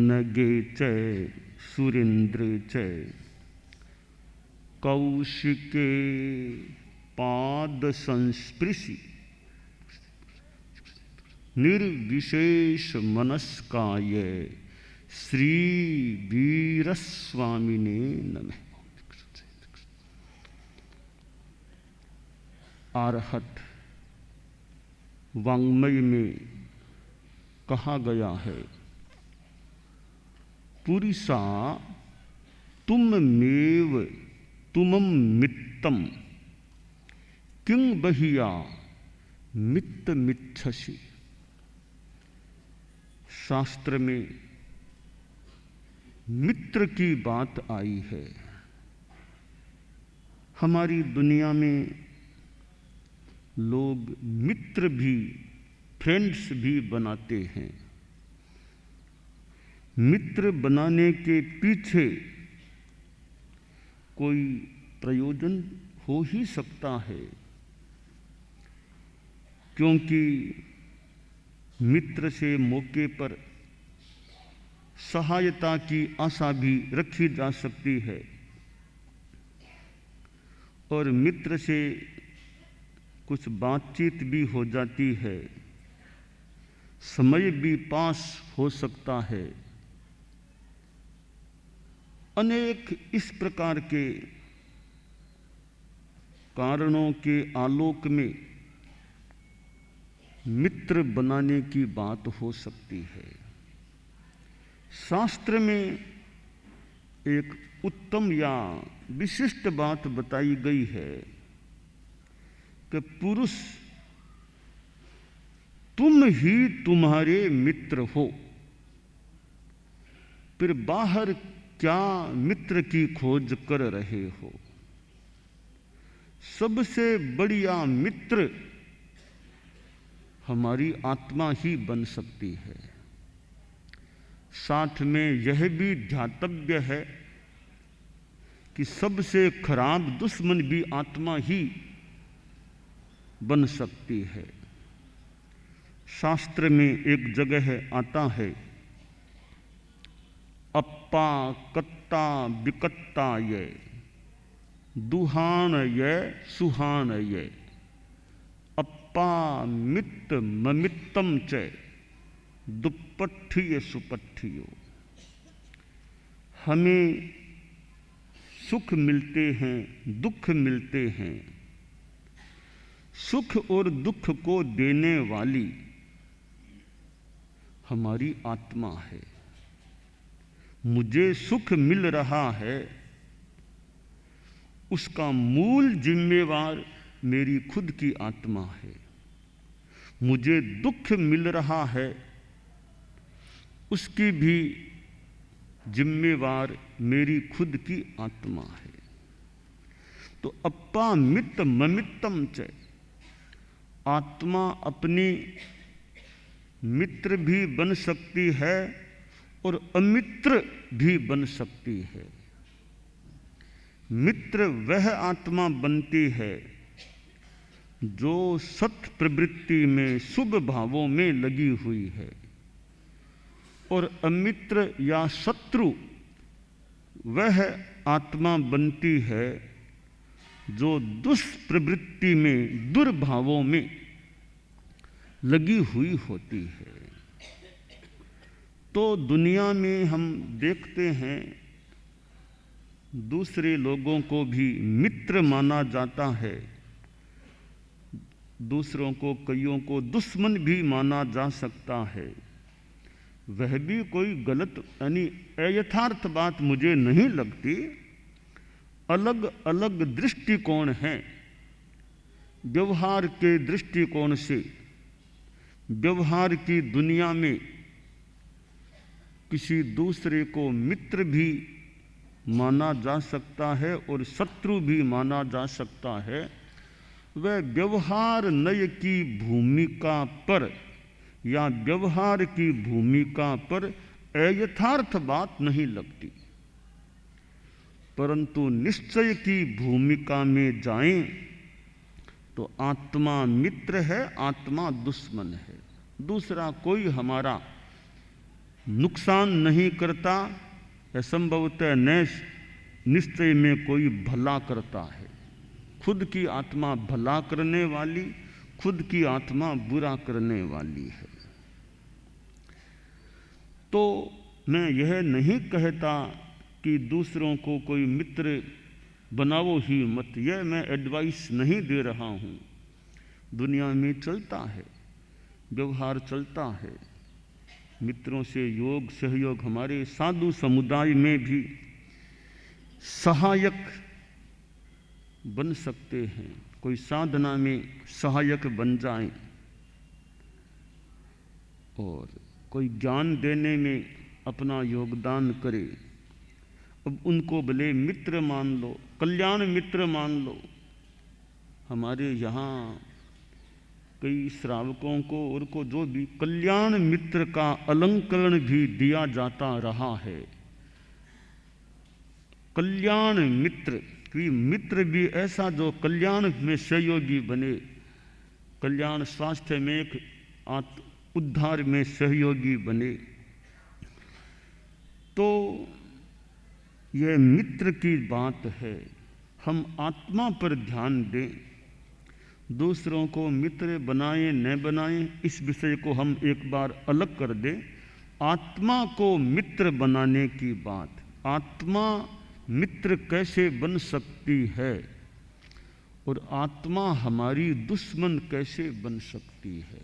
पवनगे च सुरेंद्रे च कौशिके पाद संस्पृशि निर्विशेष मनस्काय श्री वीरस्वामिने नमः। आरहत वाङ्मय में कहा गया है, पुरुषा तुममेव तुमं मित्तम किं बहिया मित्त मिच्छसि। शास्त्र में मित्र की बात आई है। हमारी दुनिया में लोग मित्र भी, फ्रेंड्स भी बनाते हैं। मित्र बनाने के पीछे कोई प्रयोजन हो ही सकता है, क्योंकि मित्र से मौके पर सहायता की आशा भी रखी जा सकती है और मित्र से कुछ बातचीत भी हो जाती है, समय भी पास हो सकता है। अनेक इस प्रकार के कारणों के आलोक में मित्र बनाने की बात हो सकती है। शास्त्र में एक उत्तम या विशिष्ट बात बताई गई है कि पुरुष तुम ही तुम्हारे मित्र हो, फिर बाहर क्या मित्र की खोज कर रहे हो। सबसे बढ़िया मित्र हमारी आत्मा ही बन सकती है। साथ में यह भी ध्यातव्य है कि सबसे खराब दुश्मन भी आत्मा ही बन सकती है। शास्त्र में एक जगह आता है, अप्पा कत्ता विकत्ता ये दुहान ये सुहान ये अप्पा मित्त ममित्तम च दुप्पठिय सुपठियो। हमें सुख मिलते हैं, दुख मिलते हैं। सुख और दुख को देने वाली हमारी आत्मा है। मुझे सुख मिल रहा है, उसका मूल जिम्मेवार मेरी खुद की आत्मा है। मुझे दुख मिल रहा है, उसकी भी जिम्मेवार मेरी खुद की आत्मा है। तो अप्पा मित्त ममित्तम च, आत्मा अपनी मित्र भी बन सकती है और अमित्र भी बन सकती है। मित्र वह आत्मा बनती है जो सत् प्रवृत्ति में, शुभ भावों में लगी हुई है, और अमित्र या शत्रु वह आत्मा बनती है जो दुष्प्रवृत्ति में, दुर्भावों में लगी हुई होती है। तो दुनिया में हम देखते हैं दूसरे लोगों को भी मित्र माना जाता है, दूसरों को, कईयों को दुश्मन भी माना जा सकता है। वह भी कोई गलत यानी अयथार्थ बात मुझे नहीं लगती। अलग अलग दृष्टिकोण हैं। व्यवहार के दृष्टिकोण से, व्यवहार की दुनिया में किसी दूसरे को मित्र भी माना जा सकता है और शत्रु भी माना जा सकता है। वह व्यवहार नय की भूमिका पर या व्यवहार की भूमिका पर अयथार्थ बात नहीं लगती, परंतु निश्चय की भूमिका में जाएं तो आत्मा मित्र है, आत्मा दुश्मन है। दूसरा कोई हमारा नुकसान नहीं करता, संभवतः निश्चय में कोई भला करता है। खुद की आत्मा भला करने वाली, खुद की आत्मा बुरा करने वाली है। तो मैं यह नहीं कहता कि दूसरों को कोई मित्र बनाओ ही मत, यह मैं एडवाइस नहीं दे रहा हूँ। दुनिया में चलता है, व्यवहार चलता है, मित्रों से योग सहयोग, हमारे साधु समुदाय में भी सहायक बन सकते हैं। कोई साधना में सहायक बन जाए और कोई ज्ञान देने में अपना योगदान करे। अब उनको भले मित्र मान लो, कल्याण मित्र मान लो। हमारे यहाँ कई श्रावकों को और को जो भी कल्याण मित्र का अलंकरण भी दिया जाता रहा है। कल्याण मित्र, कि मित्र भी ऐसा जो कल्याण में सहयोगी बने, कल्याण स्वास्थ्य में एक उद्धार में सहयोगी बने। तो यह मित्र की बात है। हम आत्मा पर ध्यान दें, दूसरों को मित्र बनाएं न बनाएं, इस विषय को हम एक बार अलग कर दें। आत्मा को मित्र बनाने की बात, आत्मा मित्र कैसे बन सकती है और आत्मा हमारी दुश्मन कैसे बन सकती है,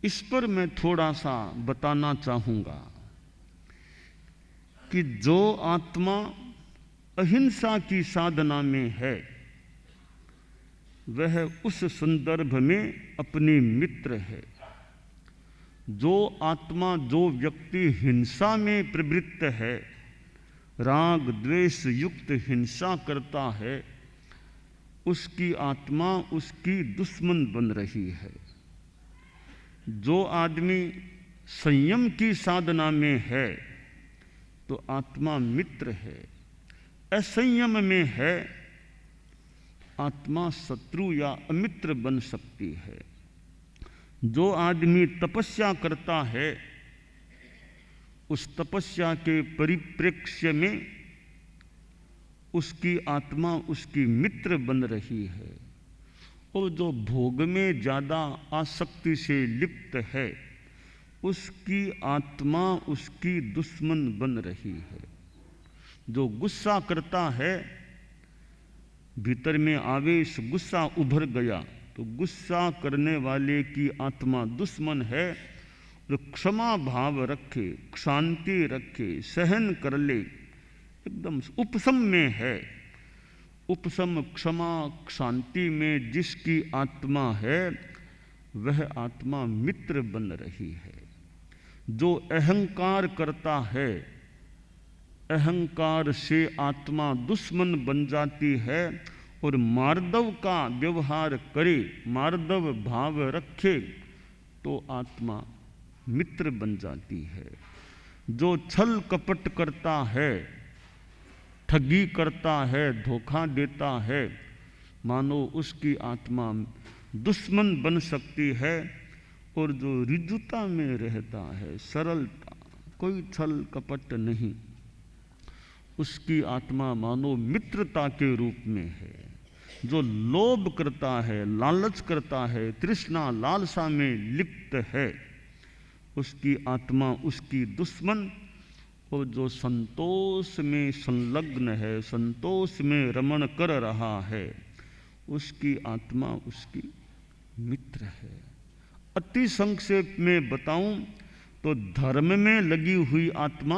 इस पर मैं थोड़ा सा बताना चाहूँगा कि जो आत्मा अहिंसा की साधना में है, वह उस संदर्भ में अपनी मित्र है। जो आत्मा, जो व्यक्ति हिंसा में प्रवृत्त है, राग द्वेष युक्त हिंसा करता है, उसकी आत्मा उसकी दुश्मन बन रही है। जो आदमी संयम की साधना में है तो आत्मा मित्र है। असंयम में है, आत्मा शत्रु या अमित्र बन सकती है। जो आदमी तपस्या करता है, उस तपस्या के परिप्रेक्ष्य में उसकी आत्मा उसकी मित्र बन रही है। और जो भोग में ज़्यादा आसक्ति से लिप्त है, उसकी आत्मा उसकी दुश्मन बन रही है। जो गुस्सा करता है, भीतर में आवेश, गुस्सा उभर गया, तो गुस्सा करने वाले की आत्मा दुश्मन है। जो क्षमा भाव रखे, शांति रखे, सहन कर ले, एकदम उपशम में है, उपशम क्षमा शांति में जिसकी आत्मा है, वह आत्मा मित्र बन रही है। जो अहंकार करता है, अहंकार से आत्मा दुश्मन बन जाती है और मार्दव का व्यवहार करे, मार्दव भाव रखे, तो आत्मा मित्र बन जाती है। जो छल कपट करता है, ठगी करता है, धोखा देता है, मानो उसकी आत्मा दुश्मन बन सकती है। और जो रिजुता में रहता है, सरलता, कोई छल कपट नहीं, उसकी आत्मा मानो मित्रता के रूप में है। जो लोभ करता है, लालच करता है, तृष्णा लालसा में लिप्त है, उसकी आत्मा उसकी दुश्मन। और जो संतोष में संलग्न है, संतोष में रमण कर रहा है, उसकी आत्मा उसकी मित्र है। अति संक्षेप में बताऊं तो धर्म में लगी हुई आत्मा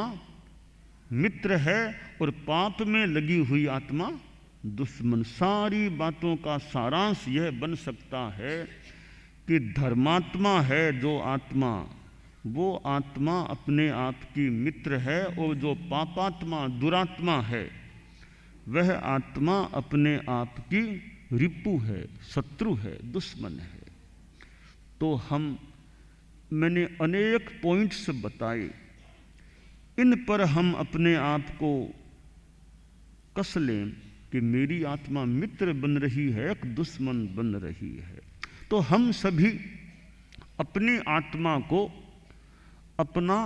मित्र है और पाप में लगी हुई आत्मा दुश्मन। सारी बातों का सारांश यह बन सकता है कि धर्मात्मा है जो आत्मा, वो आत्मा अपने आप की मित्र है। और जो पापात्मा, दुरात्मा है, वह आत्मा अपने आप की रिपु है, शत्रु है, दुश्मन है। तो मैंने अनेक पॉइंट्स बताए, इन पर हम अपने आप को कस लें कि मेरी आत्मा मित्र बन रही है, एक दुश्मन बन रही है। तो हम सभी अपनी आत्मा को अपना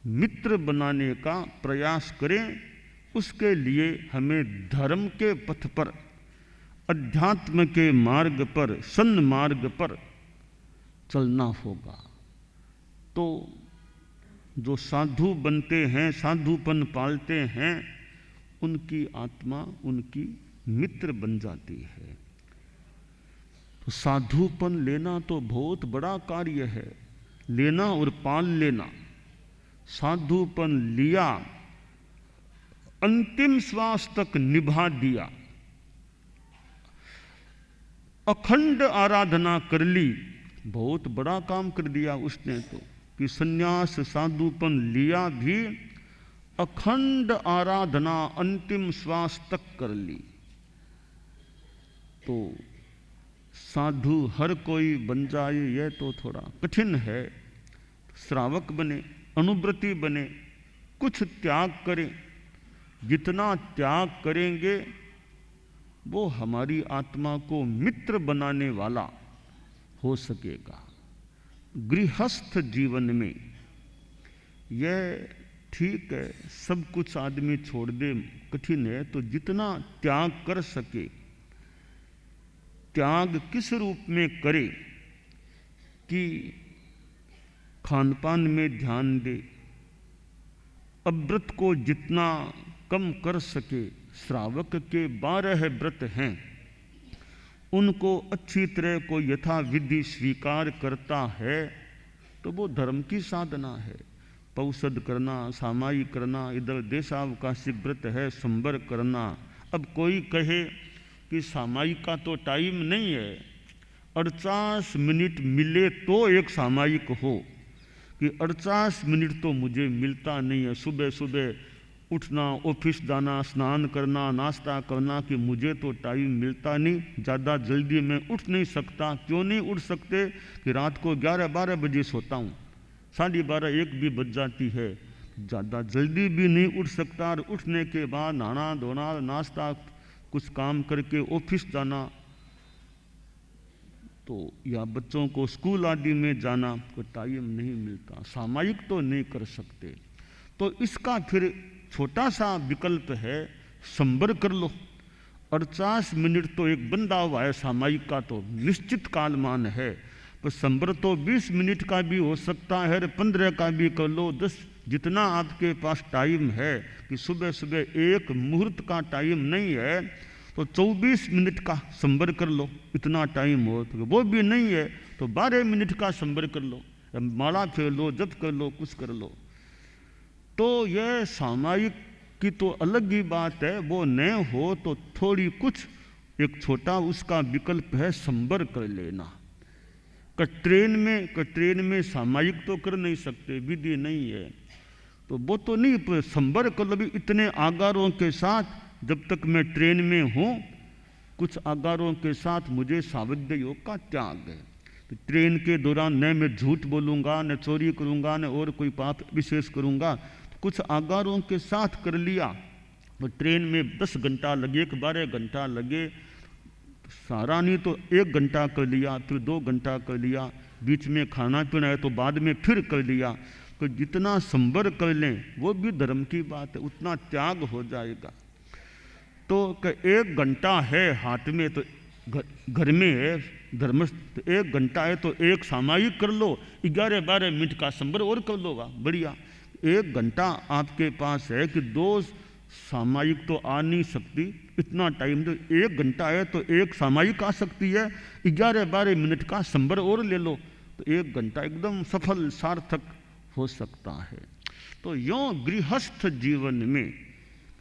मित्र बनाने का प्रयास करें। उसके लिए हमें धर्म के पथ पर, अध्यात्म के मार्ग पर, सन्मार्ग पर चलना होगा। तो जो साधु बनते हैं, साधुपन पालते हैं, उनकी आत्मा उनकी मित्र बन जाती है। तो साधुपन लेना तो बहुत बड़ा कार्य है, लेना और पाल लेना। साधुपन लिया, अंतिम श्वास तक निभा दिया, अखंड आराधना कर ली, बहुत बड़ा काम कर दिया उसने। तो कि संन्यास साधुपन लिया भी अखंड आराधना अंतिम श्वास तक कर ली। तो साधु हर कोई बन जाए यह तो थोड़ा कठिन है। श्रावक बने, अनुव्रती बने, कुछ त्याग करें। जितना त्याग करेंगे वो हमारी आत्मा को मित्र बनाने वाला हो सकेगा। गृहस्थ जीवन में यह ठीक है, सब कुछ आदमी छोड़ दे, कठिन है। तो जितना त्याग कर सके, त्याग किस रूप में करे कि खान पान में ध्यान दे, अव्रत को जितना कम कर सके। श्रावक के 12 व्रत हैं, उनको अच्छी तरह को यथाविधि स्वीकार करता है तो वो धर्म की साधना है। पौषद करना, सामायिक करना, इधर देशावकाशिक व्रत है, संबर करना। अब कोई कहे कि सामायिक का तो टाइम नहीं है, 48 मिनट मिले तो एक सामायिक हो, कि 48 मिनट तो मुझे मिलता नहीं है। सुबह सुबह उठना, ऑफिस जाना, स्नान करना, नाश्ता करना, कि मुझे तो टाइम मिलता नहीं, ज़्यादा जल्दी मैं उठ नहीं सकता। क्यों नहीं उठ सकते? कि रात को 11-12 बजे सोता हूँ, 12:30-1 भी बज जाती है, ज़्यादा जल्दी भी नहीं उठ सकता। और उठने के बाद नहाना धोना, नाश्ता, कुछ काम करके ऑफिस जाना, तो या बच्चों को स्कूल आदि में जाना, कोई टाइम नहीं मिलता। सामायिक तो नहीं कर सकते। तो इसका फिर छोटा सा विकल्प है, संबर कर लो। 48 मिनट तो एक बंधा हुआ है, सामायिक का तो निश्चित कालमान है। पर संबर तो 20 मिनट का भी हो सकता है, 15 का भी कर लो, 10, जितना आपके पास टाइम है। कि सुबह सुबह एक मुहूर्त का टाइम नहीं है तो 24 मिनट का संबर कर लो, इतना टाइम हो। तो वो भी नहीं है तो 12 मिनट का संबर कर लो, माला फेर लो, जप कर लो, कुछ कर लो। तो यह सामायिक की तो अलग ही बात है, वो न हो तो थोड़ी कुछ एक छोटा उसका विकल्प है, संबर कर लेना। ट्रेन में सामायिक तो कर नहीं सकते, विधि नहीं है, तो वो तो नहीं, पर संबर कर लो भी इतने आगारों के साथ। जब तक मैं ट्रेन में हूँ, कुछ आगारों के साथ मुझे सावध्य योग का त्याग है। तो ट्रेन के दौरान न मैं झूठ बोलूँगा, न चोरी करूँगा, न और कोई पाप विशेष करूँगा। तो कुछ आगारों के साथ कर लिया। तो ट्रेन में 10 घंटा लगे, 12 घंटा लगे, सारा नहीं तो 1 घंटा कर लिया, फिर 2 घंटा कर लिया, बीच में खाना पीना है तो बाद में फिर कर लिया। तो जितना संबर कर लें वो भी धर्म की बात है, उतना त्याग हो जाएगा। तो 1 घंटा है हाथ में, तो घर में है धर्म, 1 घंटा है तो 1 सामायिक कर लो, 11-12 मिनट का संबर और कर लोगा, बढ़िया। 1 घंटा आपके पास है कि 2 सामायिक तो आ नहीं सकती, इतना टाइम। तो 1 घंटा है तो 1 सामायिक आ सकती है, 11-12 मिनट का संबर और ले लो, तो 1 घंटा एकदम सफल सार्थक हो सकता है। तो यों गृहस्थ जीवन में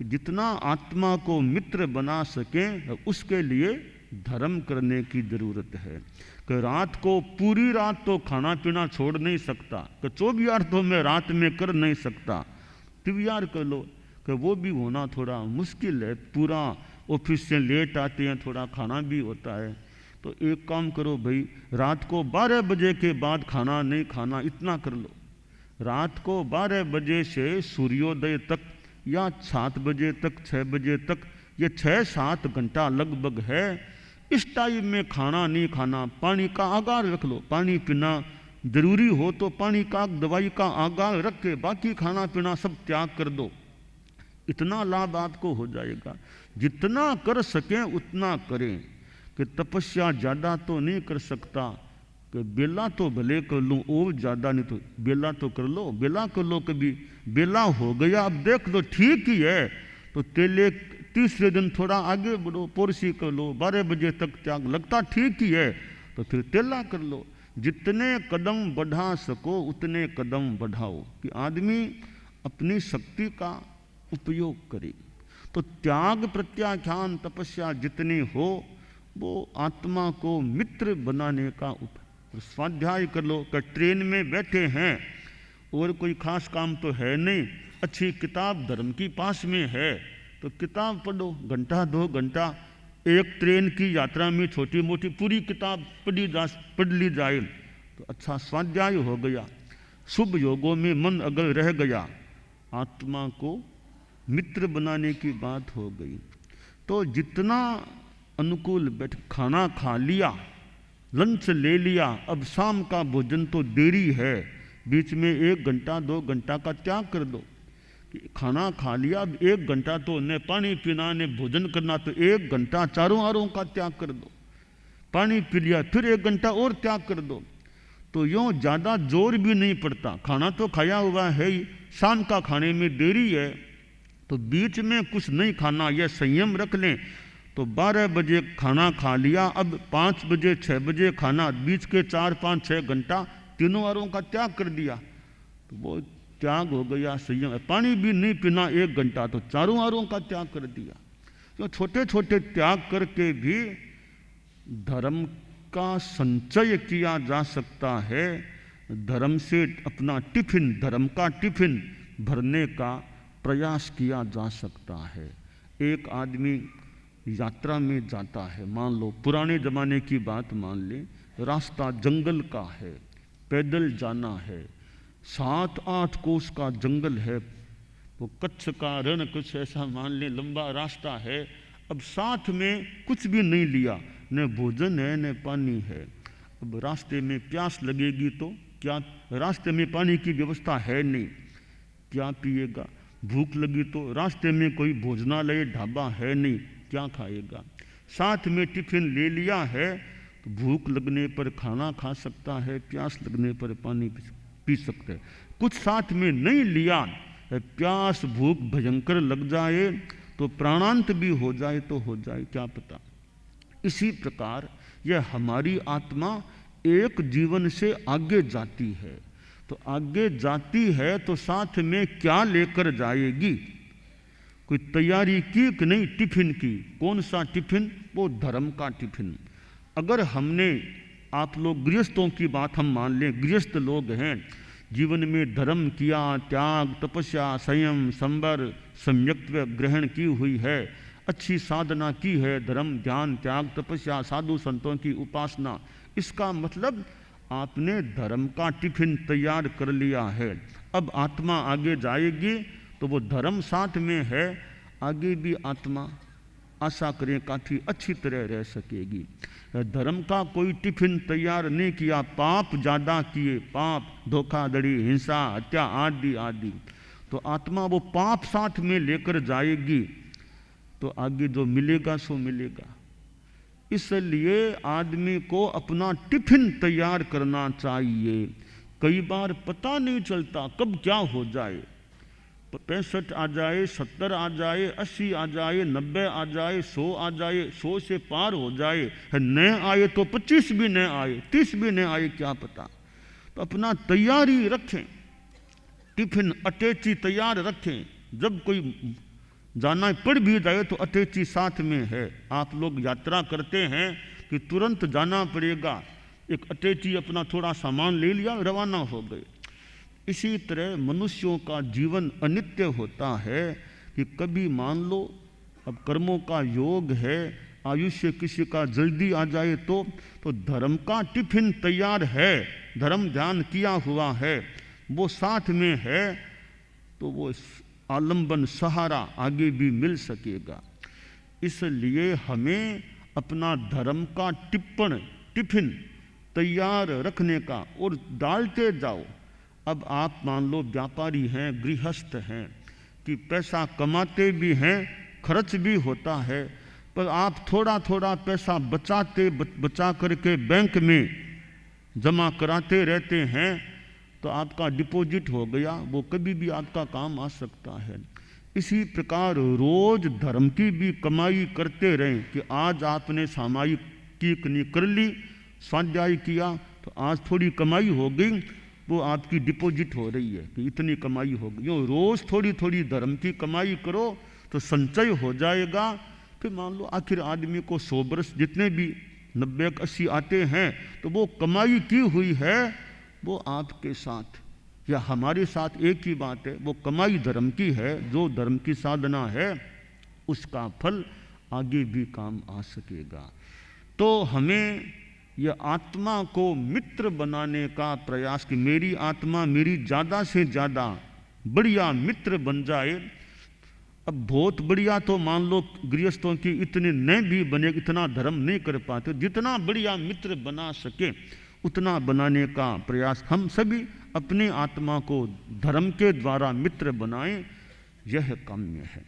जितना आत्मा को मित्र बना सकें, उसके लिए धर्म करने की जरूरत है। कि रात को पूरी रात तो खाना पीना छोड़ नहीं सकता, कि 24 तो मैं रात में कर नहीं सकता, 23 कर लो। कि वो भी होना थोड़ा मुश्किल है, पूरा ऑफिस से लेट आते हैं, थोड़ा खाना भी होता है। तो एक काम करो भाई, रात को 12 बजे के बाद खाना नहीं खाना, इतना कर लो। रात को 12 बजे से सूर्योदय तक या 7 बजे तक, 6 बजे तक, ये 6-7 घंटा लगभग है। इस टाइम में खाना नहीं खाना, पानी का आगार रख लो, पानी पीना जरूरी हो तो पानी का दवाई का आगाह रख के बाकी खाना पीना सब त्याग कर दो, इतना लाभ आपको हो जाएगा। जितना कर सकें उतना करें, कि तपस्या ज़्यादा तो नहीं कर सकता, कि बेला तो भले कर लूँ और ज़्यादा नहीं, तो बेला तो कर लो, बेला कर लो। कभी बेला हो गया, अब देख लो ठीक ही है तो तेले तीसरे दिन थोड़ा आगे बढ़ो, पोरसी कर लो, 12 बजे तक त्याग लगता ठीक ही है तो फिर तेला कर लो। जितने कदम बढ़ा सको उतने कदम बढ़ाओ, कि आदमी अपनी शक्ति का उपयोग करे। तो त्याग प्रत्याख्यान तपस्या जितनी हो वो आत्मा को मित्र बनाने का उपाय। स्वाध्याय कर लो कि ट्रेन में बैठे हैं और कोई खास काम तो है नहीं, अच्छी किताब धर्म की पास में है तो किताब पढ़ो, घंटा 2 घंटा। एक ट्रेन की यात्रा में छोटी मोटी पूरी किताब पढ़ ली जाए तो अच्छा स्वाध्याय हो गया। शुभ योगों में मन अगर रह गया, आत्मा को मित्र बनाने की बात हो गई। तो जितना अनुकूल बैठ, खाना खा लिया, लंच ले लिया, अब शाम का भोजन तो देरी है, बीच में 1 घंटा 2 घंटा का त्याग कर दो। खाना खा लिया, अब 1 घंटा तो न पानी पीना न भोजन करना, तो 1 घंटा चारों आरों का त्याग कर दो। पानी पी लिया फिर 1 घंटा और त्याग कर दो। तो यूँ ज़्यादा जोर भी नहीं पड़ता, खाना तो खाया हुआ है ही, शाम का खाने में देरी है तो बीच में कुछ नहीं खाना, यह संयम रख लें। तो 12 बजे खाना खा लिया, अब 5 बजे 6 बजे खाना, बीच के 4 5 6 घंटा तीनों आरों का त्याग कर दिया तो वो त्याग हो गया, संयम। पानी भी नहीं पीना 1 घंटा तो चारों आरों का त्याग कर दिया। तो छोटे छोटे त्याग करके भी धर्म का संचय किया जा सकता है। धर्म से अपना टिफिन, धर्म का टिफिन भरने का प्रयास किया जा सकता है। एक आदमी यात्रा में जाता है, मान लो पुराने ज़माने की बात मान लें, रास्ता जंगल का है, पैदल जाना है, 7-8 कोस का जंगल है, वो कच्छ का रण कुछ ऐसा मान लें, लंबा रास्ता है। अब साथ में कुछ भी नहीं लिया, न भोजन है न पानी है। अब रास्ते में प्यास लगेगी तो क्या, रास्ते में पानी की व्यवस्था है नहीं, क्या पिएगा? भूख लगी तो रास्ते में कोई भोजनालय ढाबा है नहीं, क्या खाएगा? साथ में टिफिन ले लिया है तो भूख लगने पर खाना खा सकता है, प्यास लगने पर पानी पी सकता है। कुछ साथ में नहीं लिया, प्यास भूख भयंकर लग जाए तो प्राणांत भी हो जाए तो हो जाए, क्या पता। इसी प्रकार यह हमारी आत्मा एक जीवन से आगे जाती है, तो आगे जाती है तो साथ में क्या लेकर जाएगी? कोई तैयारी की कि नहीं टिफिन की? कौन सा टिफिन? वो धर्म का टिफिन। अगर हमने, आप लोग गृहस्थों की बात हम मान लें, गृहस्थ लोग हैं, जीवन में धर्म किया, त्याग तपस्या संयम संवर सम्यक्त्व ग्रहण की हुई है, अच्छी साधना की है, धर्म ध्यान त्याग तपस्या साधु संतों की उपासना, इसका मतलब आपने धर्म का टिफिन तैयार कर लिया है। अब आत्मा आगे जाएगी तो वो धर्म साथ में है, आगे भी आत्मा आशा करें काफ़ी अच्छी तरह रह सकेगी। धर्म का कोई टिफिन तैयार नहीं किया, पाप ज़्यादा किए, पाप धोखाधड़ी हिंसा हत्या आदि आदि, तो आत्मा वो पाप साथ में लेकर जाएगी तो आगे जो मिलेगा सो मिलेगा। इसलिए आदमी को अपना टिफिन तैयार करना चाहिए। कई बार पता नहीं चलता कब क्या हो जाए, 65 आ जाए, 70 आ जाए, 80 आ जाए, 90 आ जाए, 100 आ जाए, 100 से पार हो जाए, न आए तो 25 भी न आए, 30 भी न आए, क्या पता। तो अपना तैयारी रखें, टिफिन अटैची तैयार रखें, जब कोई जाना पड़ भी जाए तो अटैची साथ में है। आप लोग यात्रा करते हैं कि तुरंत जाना पड़ेगा, एक अटैची अपना थोड़ा सामान ले लिया, रवाना हो गए। इसी तरह मनुष्यों का जीवन अनित्य होता है कि कभी मान लो अब कर्मों का योग है, आयुष्य किसी का जल्दी आ जाए तो धर्म का टिफिन तैयार है, धर्म ध्यान किया हुआ है, वो साथ में है, तो वो आलंबन सहारा आगे भी मिल सकेगा। इसलिए हमें अपना धर्म का टिफिन तैयार रखने का और डालते जाओ। अब आप मान लो व्यापारी हैं, गृहस्थ हैं कि पैसा कमाते भी हैं, खर्च भी होता है, पर आप थोड़ा थोड़ा पैसा बचा करके बैंक में जमा कराते रहते हैं, तो आपका डिपॉजिट हो गया, वो कभी भी आपका काम आ सकता है। इसी प्रकार रोज धर्म की भी कमाई करते रहें कि आज आपने सामायिक की कर ली, स्वाध्याय किया, तो आज थोड़ी कमाई हो गई, वो आपकी डिपॉजिट हो रही है कि इतनी कमाई हो गई। यूँ रोज़ थोड़ी थोड़ी धर्म की कमाई करो तो संचय हो जाएगा। फिर मान लो आखिर आदमी को 100 वर्ष जितने भी 90-80 आते हैं, तो वो कमाई की हुई है वो आपके साथ या हमारे साथ एक ही बात है, वो कमाई धर्म की है। जो धर्म की साधना है उसका फल आगे भी काम आ सकेगा। तो हमें यह आत्मा को मित्र बनाने का प्रयास कि मेरी आत्मा मेरी ज़्यादा से ज़्यादा बढ़िया मित्र बन जाए। अब बहुत बढ़िया तो मान लो गृहस्थों की इतने न भी बने, इतना धर्म नहीं कर पाते, जितना बढ़िया मित्र बना सके उतना बनाने का प्रयास हम सभी अपनी आत्मा को धर्म के द्वारा मित्र बनाएं, यह काम्य है।